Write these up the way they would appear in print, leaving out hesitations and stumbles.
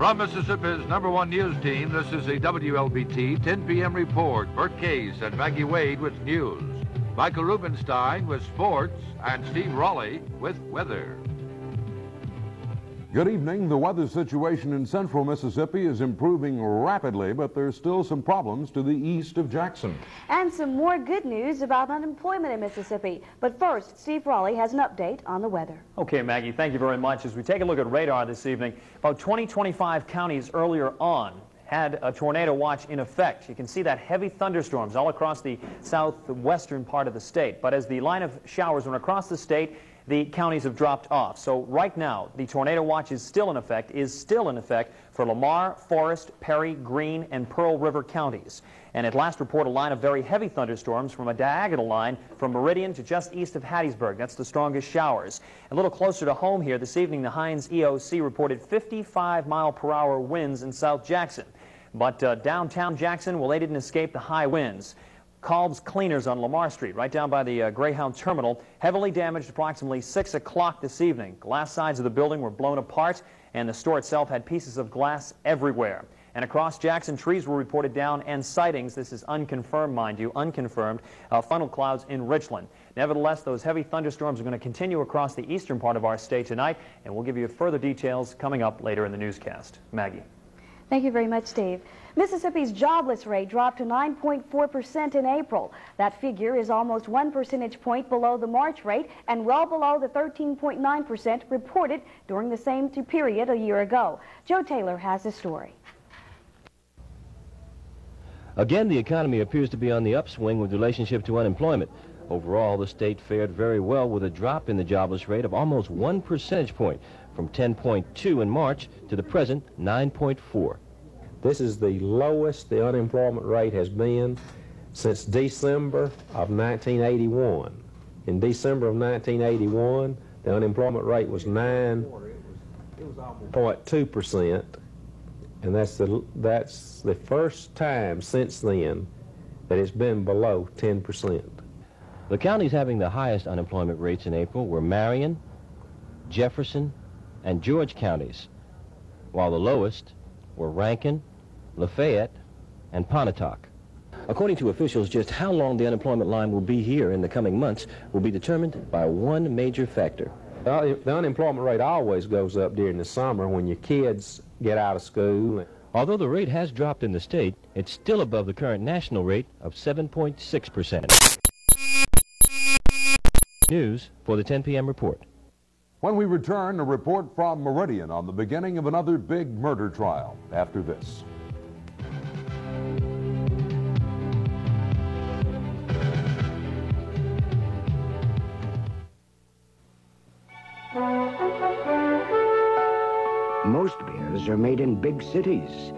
From Mississippi's #1 news team, this is the WLBT 10 p.m. report. Bert Case and Maggie Wade with news. Michael Rubenstein with sports and Steve Raleigh with weather. Good evening. The weather situation in central Mississippi is improving rapidly, but there's still some problems to the east of Jackson. And some more good news about unemployment in Mississippi. But first, Steve Raleigh has an update on the weather. Okay, Maggie, thank you very much. As we take a look at radar this evening, about 25 counties earlier on had a tornado watch in effect. You can see that heavy thunderstorms all across the southwestern part of the state. But as the line of showers went across the state, the counties have dropped off. So right now, the tornado watch is still in effect for Lamar, Forest, Perry, Greene, and Pearl River counties. And at last report, a line of very heavy thunderstorms from a diagonal line from Meridian to just east of Hattiesburg. That's the strongest showers. A little closer to home here this evening, the Hines EOC reported 55-mile-per-hour winds in South Jackson. But downtown Jackson, well, they didn't escape the high winds. Kalb's Cleaners on Lamar Street, right down by the Greyhound Terminal, heavily damaged approximately 6 o'clock this evening. Glass sides of the building were blown apart, and the store itself had pieces of glass everywhere. And across Jackson, trees were reported down, and sightings, this is unconfirmed, mind you, unconfirmed, funnel clouds in Richland. Nevertheless, those heavy thunderstorms are going to continue across the eastern part of our state tonight, and we'll give you further details coming up later in the newscast. Maggie. Thank you very much, Steve. Mississippi's jobless rate dropped to 9.4% in April. That figure is almost 1 percentage point below the March rate and well below the 13.9% reported during the same period a year ago. Joe Taylor has the story. Again, the economy appears to be on the upswing with relationship to unemployment. Overall, the state fared very well with a drop in the jobless rate of almost 1 percentage point, from 10.2 in March to the present 9.4. This is the lowest the unemployment rate has been since December of 1981. In December of 1981, the unemployment rate was 9.2%, and that's the first time since then that it's been below 10%. The counties having the highest unemployment rates in April were Marion, Jefferson, and George counties, while the lowest were Rankin, Lafayette, and Pontotoc. According to officials, just how long the unemployment line will be here in the coming months will be determined by one major factor. The unemployment rate always goes up during the summer when your kids get out of school. Although the rate has dropped in the state, it's still above the current national rate of 7.6%. News for the 10 p.m. report. When we return, a report from Meridian on the beginning of another big murder trial after this. Most beers are made in big cities,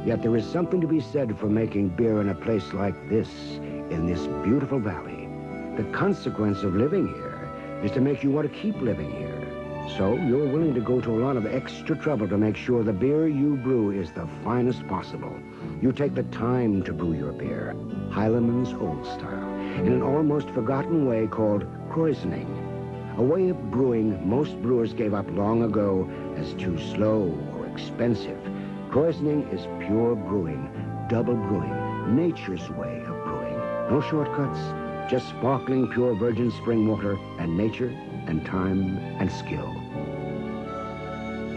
yet there is something to be said for making beer in a place like this, in this beautiful valley. The consequence of living here is to make you want to keep living here. So you're willing to go to a lot of extra trouble to make sure the beer you brew is the finest possible. You take the time to brew your beer, Heileman's Old Style, in an almost forgotten way called krausening, a way of brewing most brewers gave up long ago as too slow or expensive. Krausening is pure brewing, double brewing, nature's way of brewing. No shortcuts, just sparkling pure virgin spring water and nature and time and skill.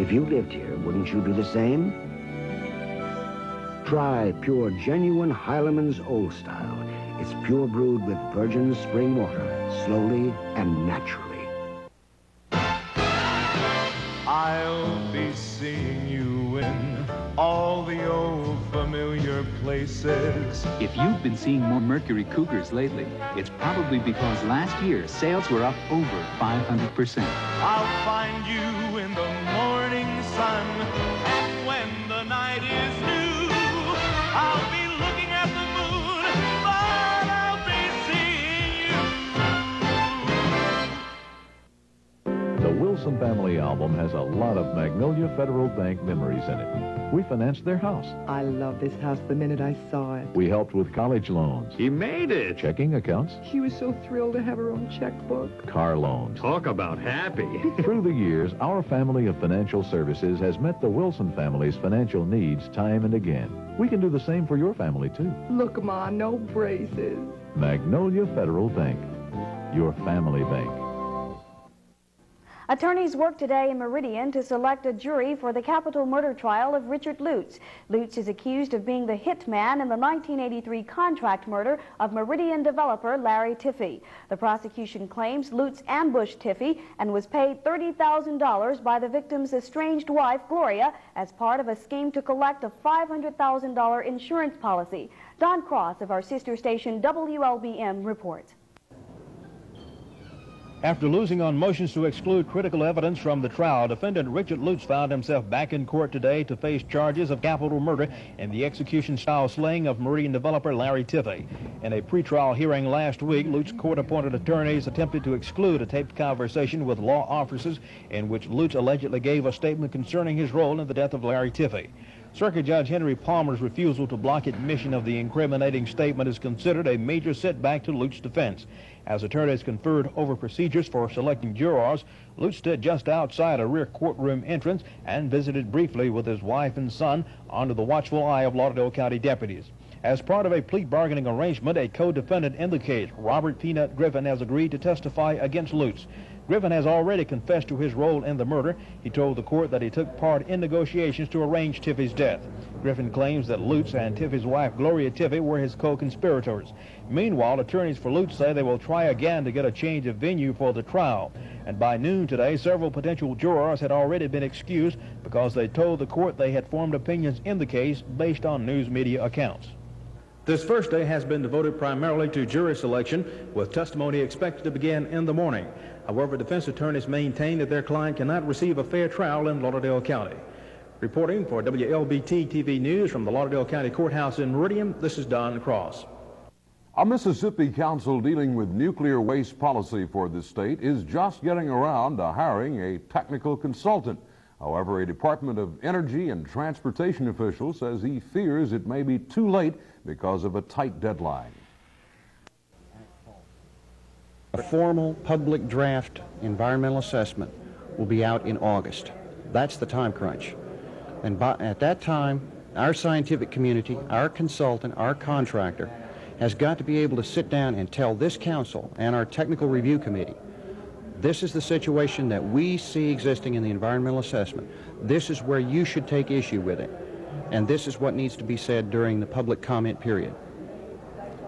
If you lived here, wouldn't you do the same? Try pure, genuine Heileman's Old Style. It's pure brewed with virgin spring water, slowly and naturally. I'll be seeing you in all the old familiar places. If you've been seeing more Mercury Cougars lately, it's probably because last year sales were up over 500%. I'll find you in the morning sun, and when the night is new, I'll be looking at the moon, but I'll be seeing you. The Wilson family album has a lot of Magnolia Federal Bank memories in it. We financed their house. I loved this house the minute I saw it. We helped with college loans. He made it. Checking accounts. She was so thrilled to have her own checkbook. Car loans. Talk about happy. Through the years, our family of financial services has met the Wilson family's financial needs time and again. We can do the same for your family, too. Look, Ma, no braces. Magnolia Federal Bank, your family bank. Attorneys worked today in Meridian to select a jury for the capital murder trial of Richard Lutz. Lutz is accused of being the hitman in the 1983 contract murder of Meridian developer Larry Tiffey. The prosecution claims Lutz ambushed Tiffey and was paid $30,000 by the victim's estranged wife, Gloria, as part of a scheme to collect a $500,000 insurance policy. Don Cross of our sister station WLBM reports. After losing on motions to exclude critical evidence from the trial, defendant Richard Lutz found himself back in court today to face charges of capital murder and the execution-style slaying of Meridian developer Larry Tiffey. In a pretrial hearing last week, Lutz court-appointed attorneys attempted to exclude a taped conversation with law officers in which Lutz allegedly gave a statement concerning his role in the death of Larry Tiffey. Circuit Judge Henry Palmer's refusal to block admission of the incriminating statement is considered a major setback to Lutz's defense. As attorneys conferred over procedures for selecting jurors, Lutz stood just outside a rear courtroom entrance and visited briefly with his wife and son under the watchful eye of Lauderdale County deputies. As part of a plea bargaining arrangement, a co-defendant in the case, Robert Peanut Griffin, has agreed to testify against Lutz. Griffin has already confessed to his role in the murder. He told the court that he took part in negotiations to arrange Tiffey's death. Griffin claims that Lutz and Tiffey's wife, Gloria Tiffey, were his co-conspirators. Meanwhile, attorneys for Lutz say they will try again to get a change of venue for the trial. And by noon today, several potential jurors had already been excused because they told the court they had formed opinions in the case based on news media accounts. This first day has been devoted primarily to jury selection, with testimony expected to begin in the morning. However, defense attorneys maintain that their client cannot receive a fair trial in Lauderdale County. Reporting for WLBT TV News from the Lauderdale County Courthouse in Meridian, this is Don Cross. A Mississippi council dealing with nuclear waste policy for the state is just getting around to hiring a technical consultant. However, a Department of Energy and Transportation official says he fears it may be too late because of a tight deadline. A formal public draft environmental assessment will be out in August. That's the time crunch. And at that time, our scientific community, our consultant, our contractor, has got to be able to sit down and tell this council and our technical review committee, this is the situation that we see existing in the environmental assessment. This is where you should take issue with it. And this is what needs to be said during the public comment period.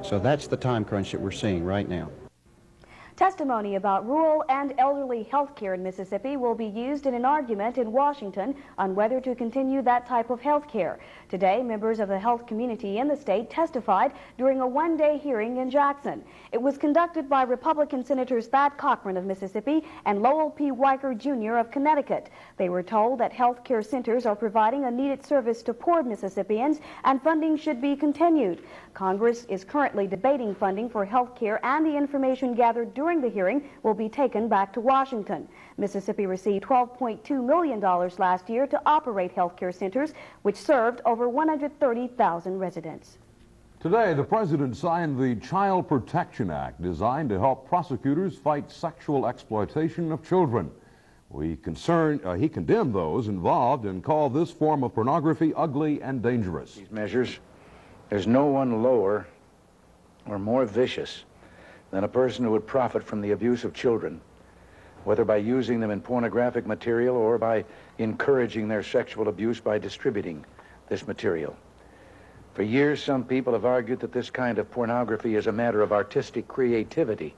So that's the time crunch that we're seeing right now. Testimony about rural and elderly health care in Mississippi will be used in an argument in Washington on whether to continue that type of health care. Today, members of the health community in the state testified during a one-day hearing in Jackson. It was conducted by Republican Senators Thad Cochran of Mississippi and Lowell P. Weicker Jr. of Connecticut. They were told that health care centers are providing a needed service to poor Mississippians and funding should be continued. Congress is currently debating funding for health care, and the information gathered during the hearing will be taken back to Washington. Mississippi received $12.2 million last year to operate health care centers, which served over 130,000 residents. Today, the President signed the Child Protection Act, designed to help prosecutors fight sexual exploitation of children. He condemned those involved and called this form of pornography ugly and dangerous. These measures, there's no one lower or more vicious than a person who would profit from the abuse of children, whether by using them in pornographic material or by encouraging their sexual abuse by distributing this material. For years, some people have argued that this kind of pornography is a matter of artistic creativity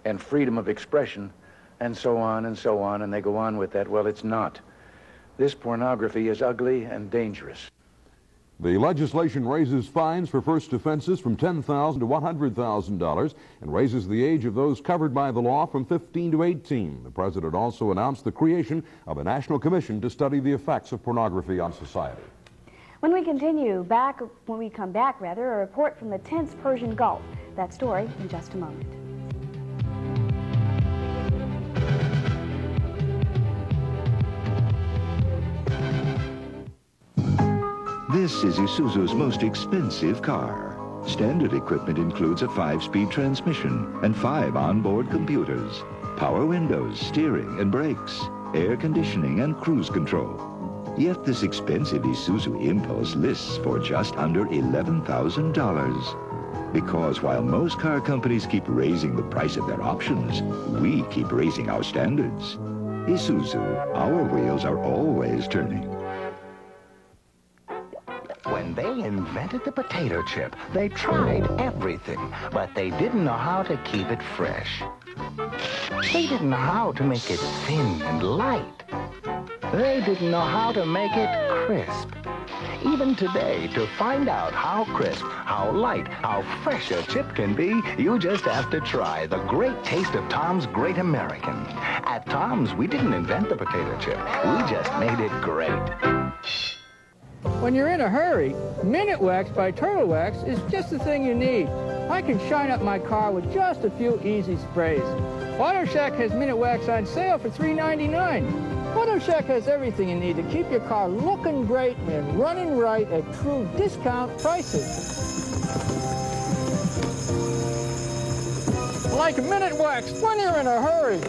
and freedom of expression, and so on and so on, and they go on with that. Well, it's not. This pornography is ugly and dangerous. The legislation raises fines for first offenses from $10,000 to $100,000 and raises the age of those covered by the law from 15 to 18. The President also announced the creation of a national commission to study the effects of pornography on society. When we come back, a report from the tense Persian Gulf. That story in just a moment. This is Isuzu's most expensive car. Standard equipment includes a 5-speed transmission and 5 onboard computers, power windows, steering and brakes, air conditioning and cruise control. Yet this expensive Isuzu Impulse lists for just under $11,000. Because while most car companies keep raising the price of their options, we keep raising our standards. Isuzu, our wheels are always turning. When they invented the potato chip, they tried everything, but they didn't know how to keep it fresh. They didn't know how to make it thin and light. They didn't know how to make it crisp. Even today, to find out how crisp, how light, how fresh a chip can be, you just have to try the great taste of Tom's Great American. At Tom's, we didn't invent the potato chip. We just made it great. When you're in a hurry, Minute Wax by Turtle Wax is just the thing you need. I can shine up my car with just a few easy sprays. Auto Shack has Minute Wax on sale for $3.99. Auto Shack has everything you need to keep your car looking great and running right at true discount prices. Like Minute Wax when you're in a hurry.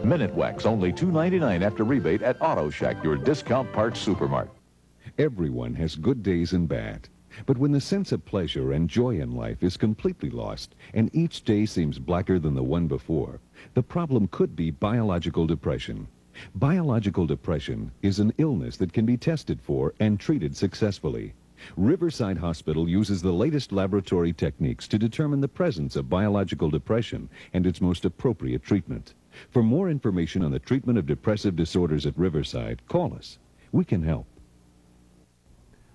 Minute Wax, only $2.99 after rebate at Auto Shack, your discount parts supermarket. Everyone has good days and bad. But when the sense of pleasure and joy in life is completely lost, and each day seems blacker than the one before, the problem could be biological depression. Biological depression is an illness that can be tested for and treated successfully. Riverside Hospital uses the latest laboratory techniques to determine the presence of biological depression and its most appropriate treatment. For more information on the treatment of depressive disorders at Riverside, call us. We can help.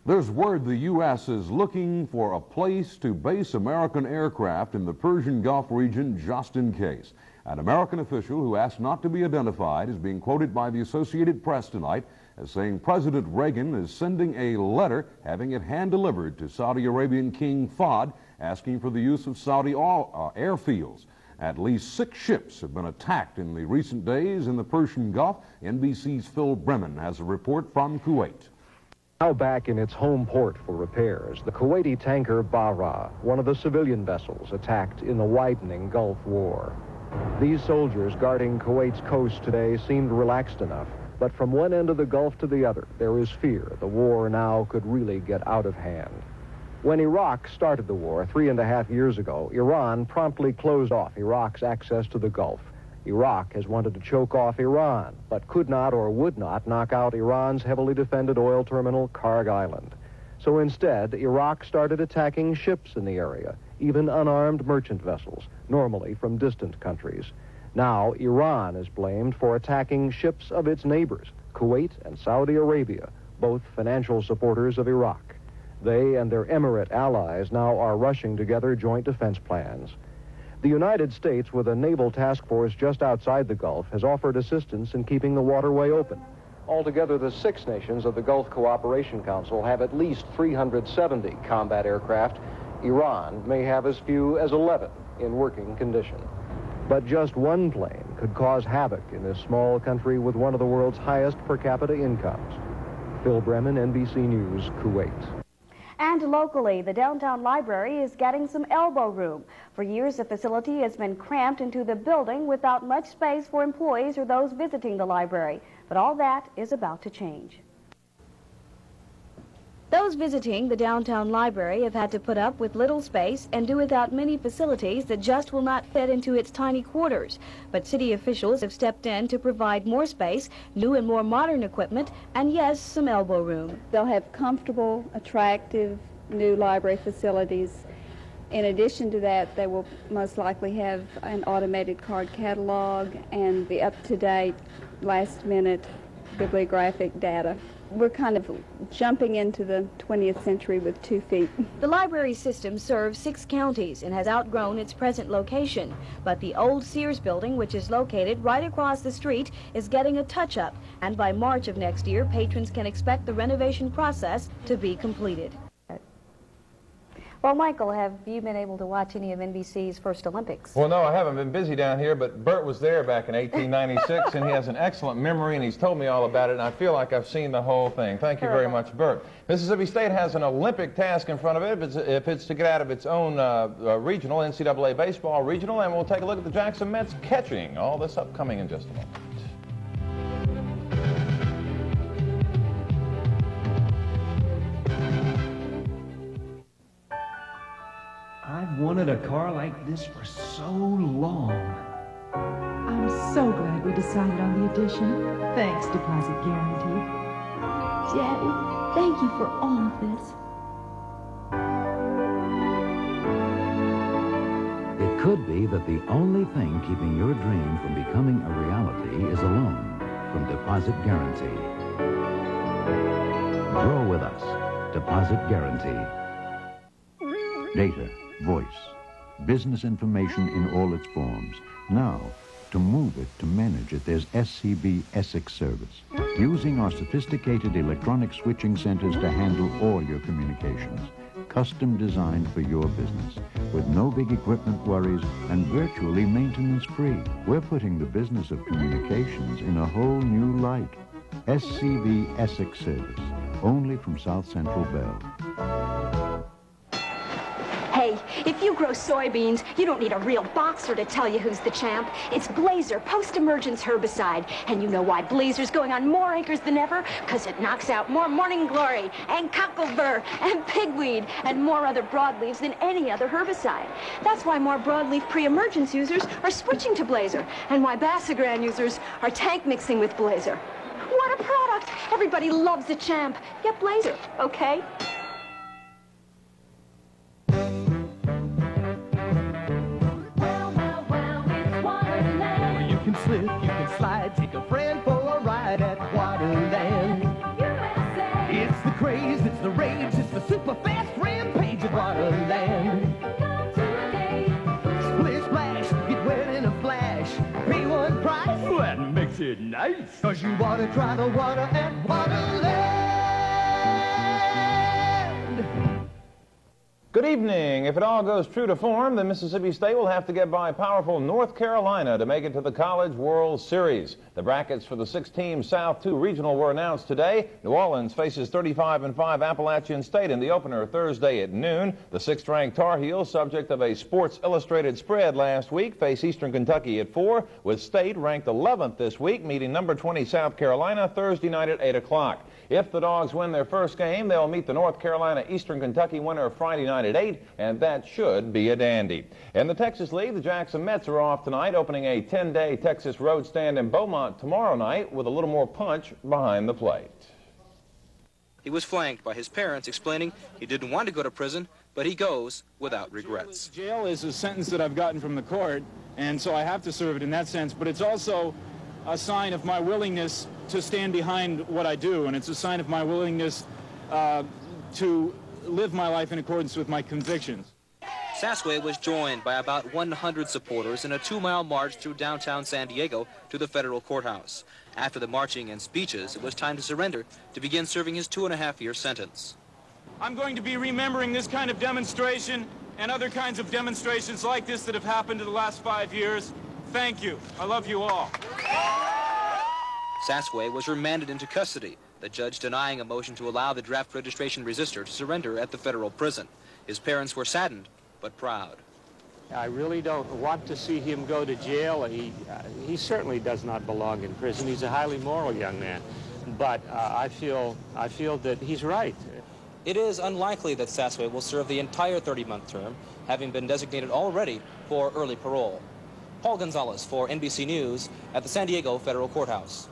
There's word the U.S. is looking for a place to base American aircraft in the Persian Gulf region just in case. An American official who asked not to be identified is being quoted by the Associated Press tonight as saying President Reagan is sending a letter having it hand-delivered to Saudi Arabian King Fahd asking for the use of Saudi airfields. At least 6 ships have been attacked in the recent days in the Persian Gulf. NBC's Phil Bremen has a report from Kuwait. Now back in its home port for repairs, the Kuwaiti tanker Bahra, one of the civilian vessels attacked in the widening Gulf War. These soldiers guarding Kuwait's coast today seemed relaxed enough, but from one end of the Gulf to the other, there is fear the war now could really get out of hand. When Iraq started the war 3.5 years ago, Iran promptly closed off Iraq's access to the Gulf. Iraq has wanted to choke off Iran, but could not or would not knock out Iran's heavily defended oil terminal, Karg Island. So instead, Iraq started attacking ships in the area, even unarmed merchant vessels, normally from distant countries. Now, Iran is blamed for attacking ships of its neighbors, Kuwait and Saudi Arabia, both financial supporters of Iraq. They and their Emirate allies now are rushing together joint defense plans. The United States, with a naval task force just outside the Gulf, has offered assistance in keeping the waterway open. Altogether, the 6 nations of the Gulf Cooperation Council have at least 370 combat aircraft. Iran may have as few as 11 in working condition. But just one plane could cause havoc in this small country with one of the world's highest per capita incomes. Phil Bremen, NBC News, Kuwait. And locally, the downtown library is getting some elbow room. For years, the facility has been cramped into the building without much space for employees or those visiting the library. But all that is about to change. Those visiting the downtown library have had to put up with little space and do without many facilities that just will not fit into its tiny quarters. But city officials have stepped in to provide more space, new and more modern equipment, and yes, some elbow room. They'll have comfortable, attractive, new library facilities. In addition to that, they will most likely have an automated card catalog and the up-to-date, last-minute bibliographic data. We're kind of jumping into the 20th century with 2 feet. The library system serves 6 counties and has outgrown its present location. But the old Sears building, which is located right across the street, is getting a touch-up. And by March of next year, patrons can expect the renovation process to be completed. Well, Michael, have you been able to watch any of NBC's first Olympics? Well, no, I haven't been busy down here, but Bert was there back in 1896, and he has an excellent memory, and he's told me all about it, and I feel like I've seen the whole thing. Thank you very much, Bert. Mississippi State has an Olympic task in front of it if it's to get out of its own regional, NCAA baseball regional, and we'll take a look at the Jackson Mets catching. All this upcoming in just a moment. I've wanted a car like this for so long. I'm so glad we decided on the addition. Thanks, Deposit Guarantee. Daddy, thank you for all of this. It could be that the only thing keeping your dream from becoming a reality is a loan from Deposit Guarantee. Grow with us. Deposit Guarantee. Data, voice, business information in all its forms. Now, to move it, to manage it, there's SCB Essex Service. Using our sophisticated electronic switching centers to handle all your communications. Custom designed for your business, with no big equipment worries and virtually maintenance-free. We're putting the business of communications in a whole new light. SCB Essex Service, only from South Central Bell. Hey, if you grow soybeans, you don't need a real boxer to tell you who's the champ. It's Blazer post-emergence herbicide. And you know why Blazer's going on more acres than ever? Because it knocks out more morning glory and cockleburr and pigweed and more other broadleaves than any other herbicide. That's why more broadleaf pre-emergence users are switching to Blazer, and why Bassagran users are tank mixing with Blazer. What a product! Everybody loves the champ. Get Blazer, okay? You can slip, you can slide, take a friend for a ride at Waterland. USA. It's the craze, it's the rage, it's the super fast rampage at Waterland. Splish splash, get wet in a flash, pay one price. That makes it nice. Cause you want to try the water at Waterland. Good evening. If it all goes true to form, then Mississippi State will have to get by powerful North Carolina to make it to the College World Series. The brackets for the 6-team South 2 Regional were announced today. New Orleans faces 35-5 Appalachian State in the opener Thursday at noon. The 6th-ranked Tar Heels, subject of a Sports Illustrated spread last week, face Eastern Kentucky at 4, with State ranked 11th this week, meeting number 20 South Carolina Thursday night at 8 o'clock. If the Dogs win their first game, they'll meet the North Carolina-Eastern Kentucky winner Friday night at 8, and that should be a dandy. In the Texas League, the Jackson Mets are off tonight, opening a 10-day Texas road stand in Beaumont tomorrow night with a little more punch behind the plate. He was flanked by his parents explaining he didn't want to go to prison, but he goes without regrets. Jail is a sentence that I've gotten from the court, and so I have to serve it in that sense, but it's also a sign of my willingness to stand behind what I do, and it's a sign of my willingness to live my life in accordance with my convictions. Sasway was joined by about 100 supporters in a 2-mile march through downtown San Diego to the federal courthouse. After the marching and speeches, it was time to surrender to begin serving his 2.5-year sentence. I'm going to be remembering this kind of demonstration and other kinds of demonstrations like this that have happened in the last 5 years. Thank you. I love you all. Sasway was remanded into custody, the judge denying a motion to allow the draft registration resistor to surrender at the federal prison. His parents were saddened, but proud. I really don't want to see him go to jail. He certainly does not belong in prison. He's a highly moral young man. But I feel that he's right. It is unlikely that Sasway will serve the entire 30-month term, having been designated already for early parole. Paul Gonzalez for NBC News at the San Diego Federal Courthouse.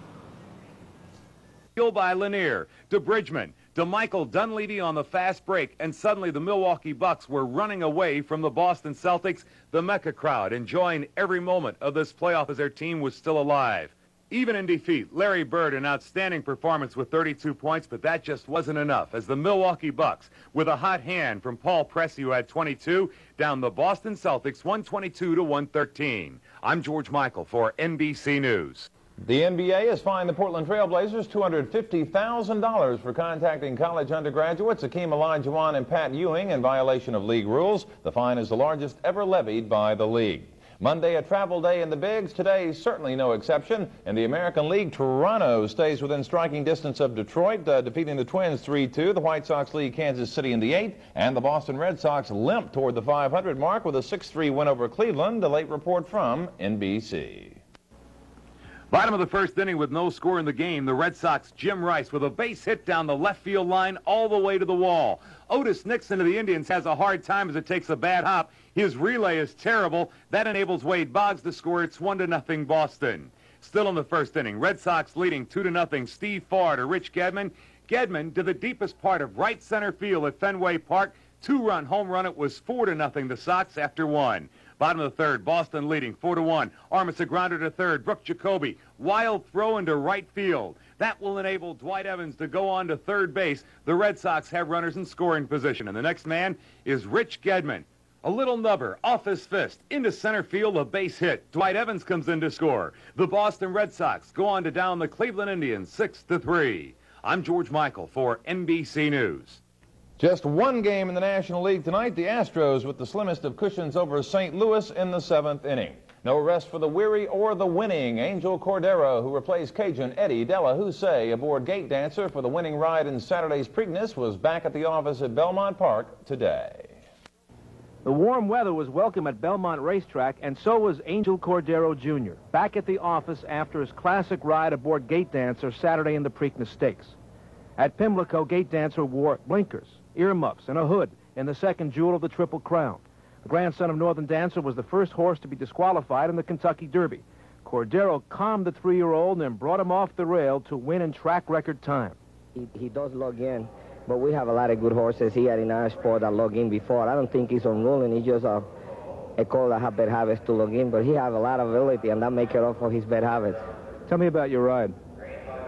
By Lanier to Bridgman to Michael Dunleavy on the fast break, and suddenly the Milwaukee Bucks were running away from the Boston Celtics, the Mecca crowd enjoying every moment of this playoff as their team was still alive. Even in defeat, Larry Bird an outstanding performance with 32 points, but that just wasn't enough as the Milwaukee Bucks, with a hot hand from Paul Pressey, who had 22, down the Boston Celtics 122-113. I'm George Michael for NBC News. The NBA has fined the Portland Trail Blazers $250,000 for contacting college undergraduates Akeem Olajuwon and Pat Ewing in violation of league rules. The fine is the largest ever levied by the league. Monday, a travel day in the Bigs. Today, certainly no exception. In the American League, Toronto stays within striking distance of Detroit, defeating the Twins 3-2. The White Sox lead Kansas City in the 8th, and the Boston Red Sox limp toward the 500 mark with a 6-3 win over Cleveland. A late report from NBC. Bottom of the first inning with no score in the game. The Red Sox, Jim Rice with a base hit down the left field line all the way to the wall. Otis Nixon of the Indians has a hard time as it takes a bad hop. His relay is terrible. That enables Wade Boggs to score. It's 1-0 Boston. Still in the first inning, Red Sox leading 2-0. Steve Farr to Rich Gedman. Gedman to the deepest part of right center field at Fenway Park. 2-run home run. It was 4-0 the Sox after one. Bottom of the third, Boston leading 4-1. Armas a grounder to third. Brooke Jacoby, wild throw into right field. That will enable Dwight Evans to go on to third base. The Red Sox have runners in scoring position. And the next man is Rich Gedman. A little nubber off his fist into center field, a base hit. Dwight Evans comes in to score. The Boston Red Sox go on to down the Cleveland Indians 6-3. I'm George Michael for NBC News. Just one game in the National League tonight. The Astros with the slimmest of cushions over St. Louis in the 7th inning. No rest for the weary or the winning. Angel Cordero, who replaced Cajun Eddie Della Houssaye aboard gate dancer for the winning ride in Saturday's Preakness, was back at the office at Belmont Park today. The warm weather was welcome at Belmont Racetrack, and so was Angel Cordero Jr., back at the office after his classic ride aboard gate dancer Saturday in the Preakness Stakes. At Pimlico, gate dancer wore blinkers, earmuffs, and a hood in the second jewel of the Triple Crown. The grandson of Northern Dancer was the first horse to be disqualified in the Kentucky Derby. Cordero calmed the 3-year-old and then brought him off the rail to win in track record time. He does log in, but we have a lot of good horses here in our sport that log in before. I don't think he's unruly. He's just a call that have bad habits to log in, but he has a lot of ability, and that makes it up for his bad habits. Tell me about your ride.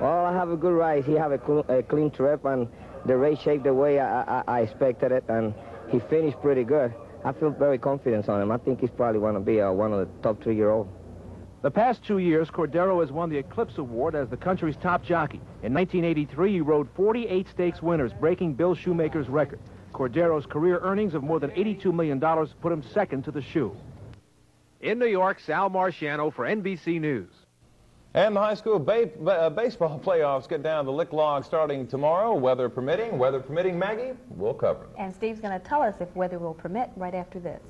Well, I have a good ride. He have a clean trip, and the race shaped the way I expected it, and he finished pretty good. I feel very confident on him. I think he's probably going to be one of the top 3-year-olds. The past 2 years, Cordero has won the Eclipse Award as the country's top jockey. In 1983, he rode 48 stakes winners, breaking Bill Shoemaker's record. Cordero's career earnings of more than $82 million put him second to the shoe. In New York, Sal Marciano for NBC News. And the high school baseball playoffs get down to the Lick Log starting tomorrow, weather permitting. Weather permitting, Maggie, we'll cover them. And Steve's going to tell us if weather will permit right after this.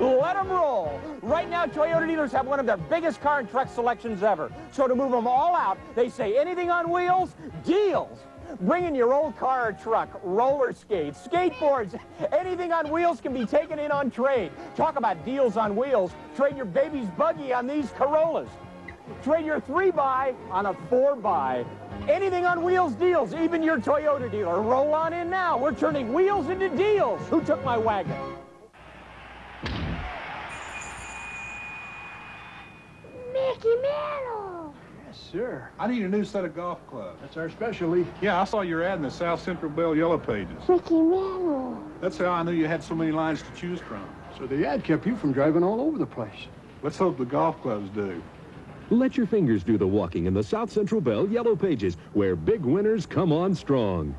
Let them roll. Right now, Toyota dealers have one of their biggest car and truck selections ever. So to move them all out, they say anything on wheels, deals. Bring in your old car or truck, roller skates, skateboards, anything on wheels can be taken in on trade. Talk about deals on wheels. Trade your baby's buggy on these Corollas. Trade your 3x on a 4x. Anything on wheels deals, even your Toyota dealer. Roll on in now. We're turning wheels into deals. Who took my wagon? Mickey Mantle! Yes, sir. I need a new set of golf clubs. That's our specialty. Yeah, I saw your ad in the South Central Bell Yellow Pages. Mickey Mantle! That's how I knew you had so many lines to choose from. So the ad kept you from driving all over the place. Let's hope the golf clubs do. Let your fingers do the walking in the South Central Bell Yellow Pages, where big winners come on strong.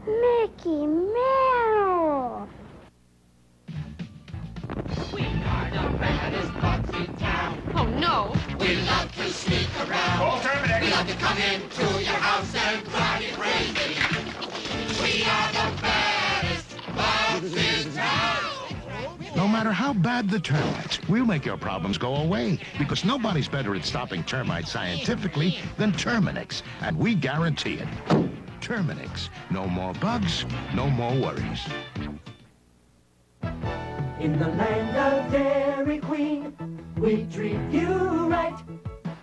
Mickey Mantle! We are the baddest bugs in town. Oh, no. We love to sneak around. We love to come into your house and drive it crazy. We are the baddest bugs in town. No matter how bad the termites, we'll make your problems go away, because nobody's better at stopping termites scientifically than Terminix, and we guarantee it. Terminix. No more bugs, no more worries. In the land of Dairy Queen, we treat you right.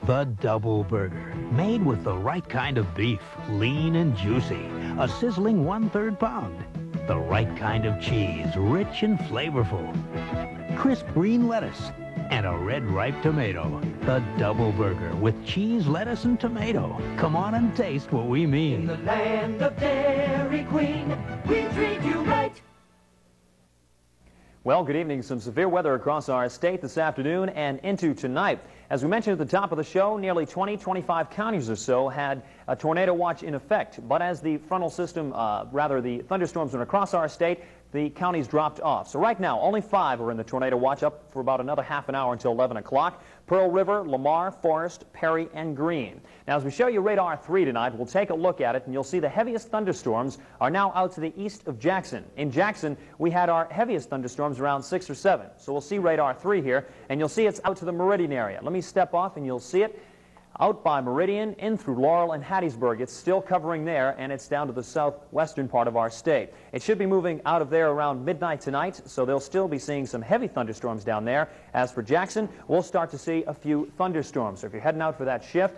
The Double Burger, made with the right kind of beef, lean and juicy. A sizzling 1/3 pound. The right kind of cheese, rich and flavorful. Crisp green lettuce and a red ripe tomato. The Double Burger with cheese, lettuce, and tomato. Come on and taste what we mean. In the land of Dairy Queen, we treat you right. Well, good evening. Some severe weather across our state this afternoon and into tonight. As we mentioned at the top of the show, nearly 25 counties or so had a tornado watch in effect. But as the frontal system, the thunderstorms went across our state, the counties dropped off. So right now, only 5 are in the tornado watch, up for about another half an hour until 11 o'clock. Pearl River, Lamar, Forest, Perry, and Greene. Now, as we show you radar 3 tonight, we'll take a look at it, and you'll see the heaviest thunderstorms are now out to the east of Jackson. In Jackson, we had our heaviest thunderstorms around 6 or 7. So we'll see radar 3 here, and you'll see it's out to the Meridian area. Let me step off, and you'll see it. Out by Meridian, in through Laurel and Hattiesburg. It's still covering there, and it's down to the southwestern part of our state. It should be moving out of there around midnight tonight, so they'll still be seeing some heavy thunderstorms down there. As for Jackson, we'll start to see a few thunderstorms. So if you're heading out for that shift,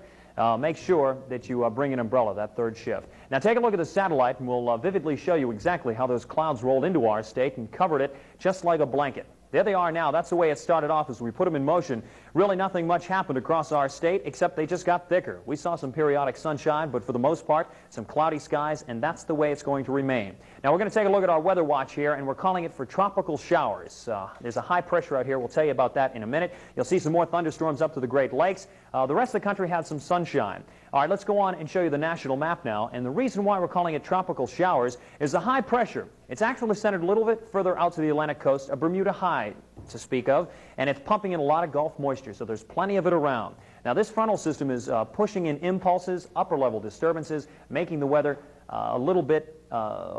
make sure that you bring an umbrella, that third shift. Now take a look at the satellite, and we'll vividly show you exactly how those clouds rolled into our state and covered it just like a blanket. There they are now. That's the way it started off as we put them in motion. Really nothing much happened across our state, except they just got thicker. We saw some periodic sunshine, but for the most part, some cloudy skies, and that's the way it's going to remain. Now we're going to take a look at our weather watch here, and we're calling it for tropical showers. There's a high pressure out here. We'll tell you about that in a minute. You'll see some more thunderstorms up to the Great Lakes. The rest of the country had some sunshine. All right, let's go on and show you the national map now. And the reason why we're calling it tropical showers is the high pressure. It's actually centered a little bit further out to the Atlantic coast, a Bermuda high to speak of, and it's pumping in a lot of Gulf moisture, so there's plenty of it around. Now this frontal system is pushing in impulses, upper level disturbances, making the weather a little bit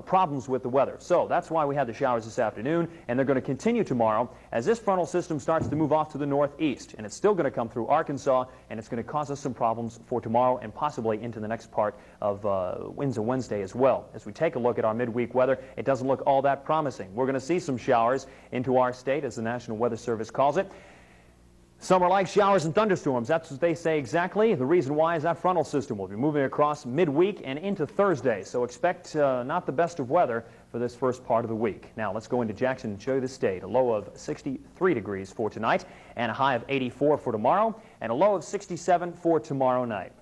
problems with the weather. So that's why we had the showers this afternoon, and they're going to continue tomorrow as this frontal system starts to move off to the northeast, and it's still going to come through Arkansas, and it's going to cause us some problems for tomorrow and possibly into the next part of Wednesday as well. As we take a look at our midweek weather, it doesn't look all that promising. We're going to see some showers into our state, as the National Weather Service calls it. Summer like showers and thunderstorms, that's what they say exactly. The reason why is that frontal system will be moving across midweek and into Thursday. So expect not the best of weather for this first part of the week. Now let's go into Jackson and show you the state. A low of 63 degrees for tonight, and a high of 84 for tomorrow, and a low of 67 for tomorrow night.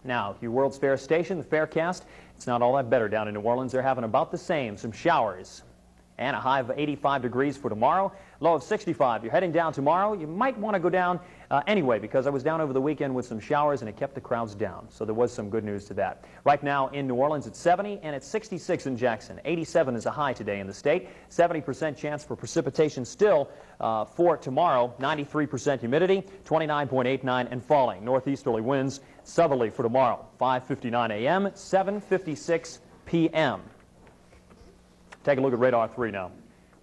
Now, your World's Fair station, the Faircast, it's not all that better down in New Orleans. They're having about the same, some showers. And a high of 85 degrees for tomorrow, low of 65. You're heading down tomorrow. You might want to go down anyway, because I was down over the weekend with some showers and it kept the crowds down. So there was some good news to that. Right now in New Orleans it's 70 and it's 66 in Jackson. 87 is a high today in the state. 70% chance for precipitation still for tomorrow. 93% humidity, 29.89 and falling. Northeasterly winds, southerly for tomorrow. 5:59 a.m., 7:56 p.m. Take a look at radar 3 now.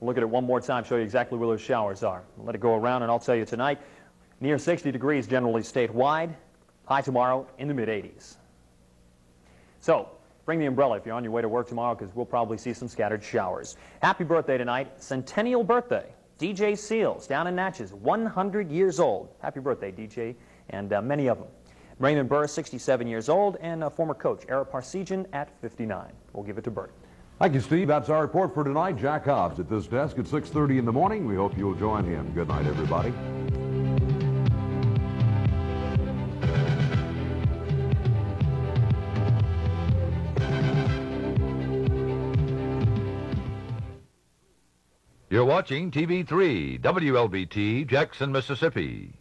We'll look at it one more time, show you exactly where those showers are. We'll let it go around, and I'll tell you tonight, near 60 degrees generally statewide. High tomorrow in the mid-80s. So, bring the umbrella if you're on your way to work tomorrow, because we'll probably see some scattered showers. Happy birthday tonight. Centennial birthday. DJ Seals down in Natchez, 100 years old. Happy birthday, DJ, and many of them. Raymond Burr, 67 years old, and former coach Ara Parsegian at 59. We'll give it to Bert. Thank you, Steve. That's our report for tonight. Jack Hobbs at this desk at 6:30 in the morning. We hope you'll join him. Good night, everybody. You're watching TV3, WLBT, Jackson, Mississippi.